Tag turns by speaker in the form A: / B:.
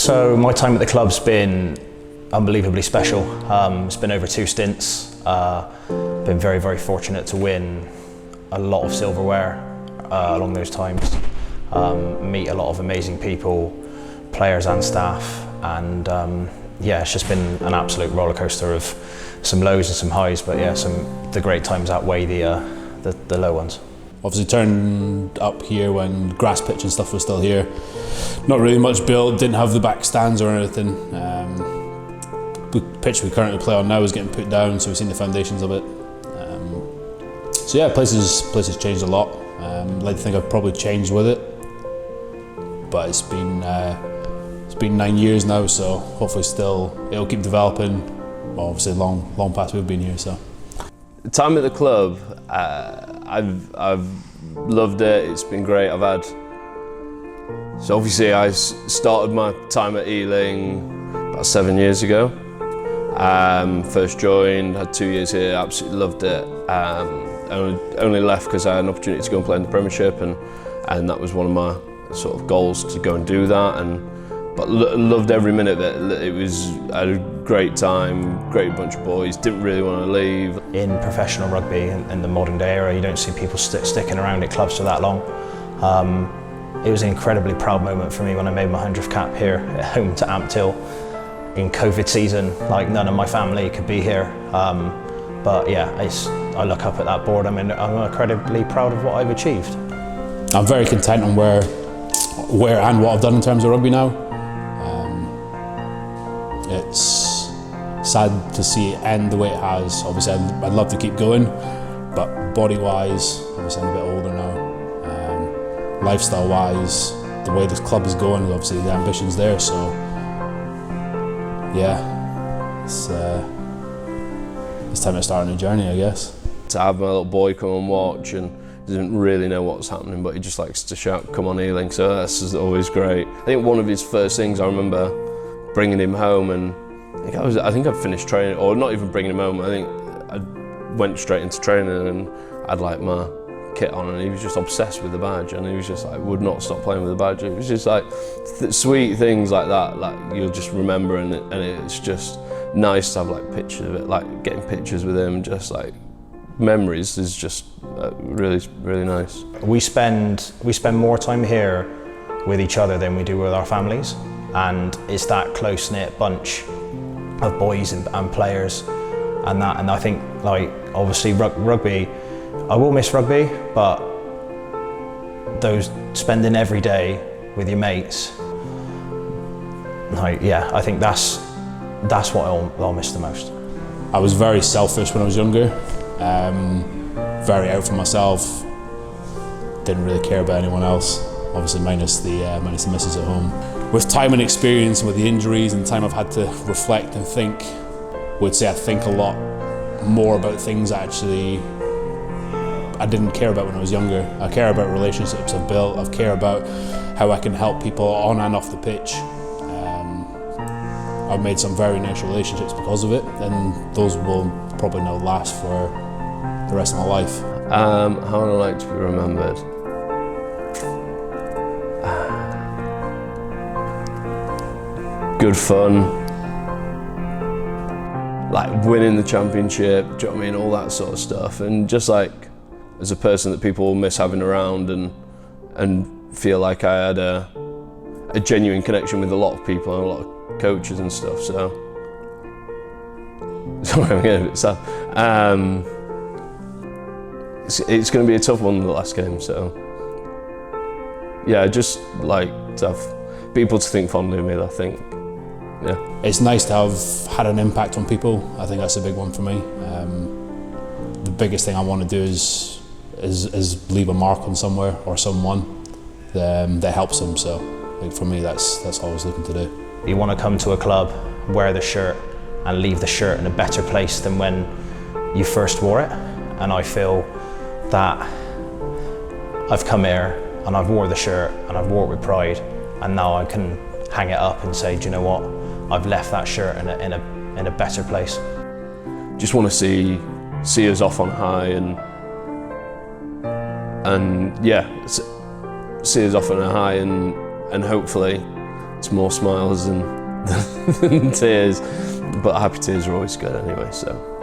A: So my time at the club's been unbelievably special. It's been over 2 stints. Been very, very fortunate to win a lot of silverware along those times. Meet a lot of amazing people, players and staff, and yeah, it's just been an absolute roller coaster of some lows and some highs, but yeah, the great times outweigh the low ones.
B: Obviously turned up here when grass pitch and stuff was still here. Not really much built, didn't have the back stands or anything. The pitch we currently play on now is getting put down, so we've seen the foundations of it. So yeah, places changed a lot. I'd like to think I've probably changed with it, but it's been 9 years now, so hopefully it'll keep developing. Well, obviously long past we've been here. So
C: the time at the club, I've loved it. It's been great. So obviously I started my time at Ealing about 7 years ago. First joined, had 2 years here, absolutely loved it. Only left because I had an opportunity to go and play in the Premiership, and that was one of my sort of goals, to go and do that. But loved every minute of it. I had a great time, great bunch of boys, didn't really want to leave.
A: In professional rugby, in the modern day era, you don't see people sticking around at clubs for that long. It was an incredibly proud moment for me when I made my 100th cap here at home to Amptill in COVID season. Like, none of my family could be here. But yeah, I look up at that board, I'm incredibly proud of what I've achieved.
B: I'm very content on where and what I've done in terms of rugby now. It's sad to see it end the way it has. Obviously I'd love to keep going, but body-wise, obviously I'm a bit older now. Lifestyle-wise, the way this club is going, obviously the ambition's there, so yeah, it's time to start a new journey, I guess.
C: To have my little boy come and watch and doesn't really know what's happening, but he just likes to shout, "Come on, Ealing," so that's always great. I think one of his first things, I remember bringing him home, and I think I'd finished training, or not even bringing him home, I think I went straight into training and had like my kit on, and he was just obsessed with the badge, and he was just like, would not stop playing with the badge. It was just like sweet things like that, like you'll just remember, and it's just nice to have like pictures of it, like getting pictures with him, just like memories is just really, really nice.
A: We spend more time here with each other than we do with our families, and it's that close-knit bunch of boys and players, and I think, like, obviously rugby, I will miss rugby, but those spending every day with your mates, like, yeah, I think that's what I'll miss the most.
B: I was very selfish when I was younger, very out for myself, didn't really care about anyone else, obviously minus the missus at home. With time and experience, and with the injuries and time I've had to reflect and think, would say I think a lot more about things actually I didn't care about when I was younger. I care about relationships I've built, I care about how I can help people on and off the pitch. I've made some very nice relationships because of it, and those will probably not last for the rest of my life.
C: How would I like to be remembered? Good fun, like winning the championship, do you know what I mean, all that sort of stuff, and just like as a person that people will miss having around, and feel like I had a genuine connection with a lot of people and a lot of coaches and stuff. So sorry, I'm getting a bit sad. It's going to be a tough one, the last game, so yeah, I just like to have people to think fondly of me, I think. Yeah.
B: It's nice to have had an impact on people. I think that's a big one for me. The biggest thing I want to do is leave a mark on somewhere or someone that helps them. So, like, for me, that's all I was looking to do.
A: You want to come to a club, wear the shirt, and leave the shirt in a better place than when you first wore it. And I feel that I've come here and I've wore the shirt and I've wore it with pride, and now I can hang it up and say, do you know what? I've left that shirt in a better place.
C: Just want to see us off on high, and yeah, see us off on a high, and hopefully it's more smiles than, than tears, but happy tears are always good anyway, so.